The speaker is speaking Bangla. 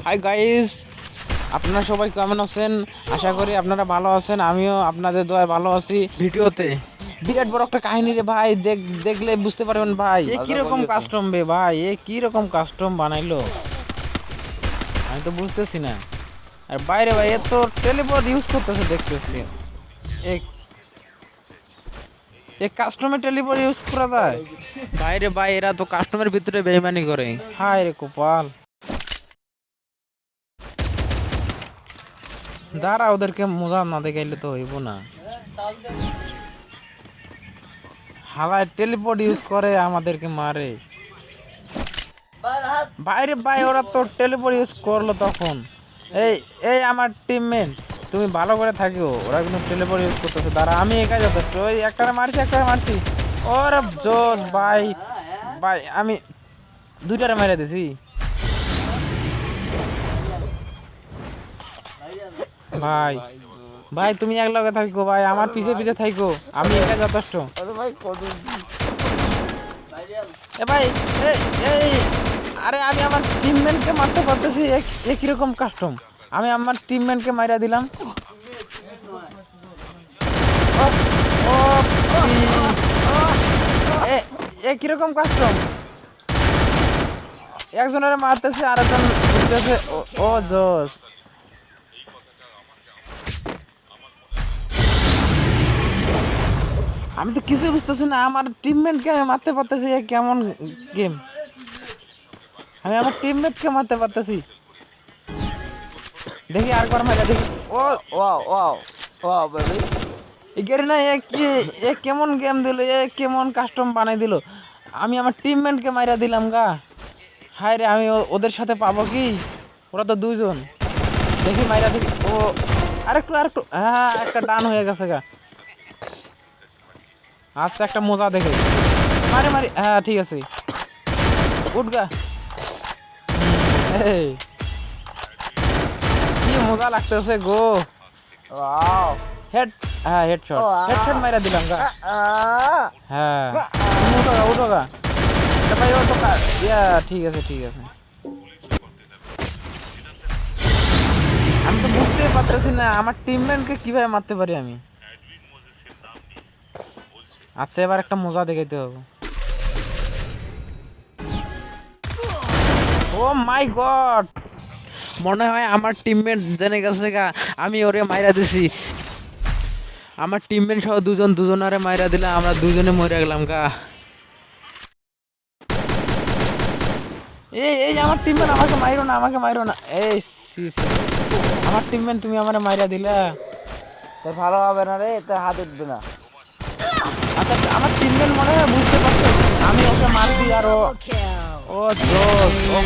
হাই গাইস, আপনারা সবাই কেমন আছেন? আশা করি আপনারা ভালো আছেন। আমিও আপনাদের দোয়ায় ভালো আছি। ভিডিওতে বিরাট বড় একটা কাহিনী রে ভাই, দেখলে বুঝতে পারবেন ভাই এ কিরকম কাস্টম বে ভাই, এ কিরকম কাস্টম বানাইলো আমি তো বুঝতেছি না। আর বাইরে ভাই এত টেলিপোর্ট ইউজ করতেছে দেখতেছি। এক কাস্টমার টেলিপোর্ট ইউজ করা যায় বাইরে ভাই, এরা তো কাস্টমারের ভিতরে বেইমানি করে। হায় রে কপাল, দাঁড়া ওদেরকে মজা না দেখাইলে তো হইব না। হালায় টেলিপোর্ট ইউজ করে আমাদেরকে মারে বাইরে ভাই, ওরা তো টেলিপোর্ট ইউজ করলো তখন। এই এই আমার টিমমেট, তুমি ভালো করে থাকিও, ওরা কিন্তু টেলিপোর্ট ইউজ করতেছে। দাঁড়া আমি একাই যথেষ্ট। ওই একটারে মারছি ওরে জোস ভাই। ভাই আমি দুইটারে মেরে দিছি ভাই। ভাই তুমি এক লগে থাকো ভাই, আমার পিছে পিছে থাকো, আমি একাই যথেষ্ট। এ ভাই এই আরে আমি আমার টিমমেটকে মারতে পারতেছি, এ কিরকম কাস্টম। আমি আমার টিমমেটকে মাইরা দিলাম। ও এ এ কিরকম কাস্টম, একজনের মারতেছে আর একজন উঠতেছে। ও জোস, আমি তো কিছু বুঝতেছি না। আমার টিমমেটকে আমি মারতে পারতেছি, এ কেমন গেম। আমি আমার টিমমেটকে মারতে পারতেছি, দেখি আরেকবার মারা দেখি। ও ওয়াও ওয়াও ওয়াও বেবি এগের না, এ কেমন গেম দিল, এ কেমন কাস্টম বানাই দিল। আমি আমার টিমমেটকে মাইরা দিলাম গা। হায় রে, আমি ওদের সাথে পাবো কি? ওরা তো দুইজন। দেখি মাইরা দেখি। ও আরেকটু হ্যাঁ, একটা ডান হয়ে গেছে গা। আচ্ছা একটা মজা দেখে মারি হ্যাঁ ঠিক আছে, উঠ গা। এই কি মজা লাগতেছে গো। ওয়াও হেডশট মাইরা দিলাম গা। হ্যাঁ উঠো গা ভাই। ও তো ঠিক আছে। আমি তো বুঝতেই পারতেছি না আমার টিমমেটকে কিভাবে মারতে পারি আমি। আচ্ছা এবার একটা মজা দেখাইতে হবে। ও মাই গড, মনে হয় আমার টিমমেট জেনে গেছে গা, আমি ওরে মাইরা দিছি। আমার টিমমেট সহ দুজনারে মাইরা দিলে আমরা দুজনে মরে গেলাম গা। এই আমার টিমমেট আমাকে মাইরো না। এই আমার টিমমেট তুমি আমারে মাইরা দিলা। ভালো হবে না রে, তো হাত উঠবে না। আচ্ছা আমার টিমমেট মনে হয় বুঝতে পারছো আমি ওকে মারছি। আর ও জোস, ও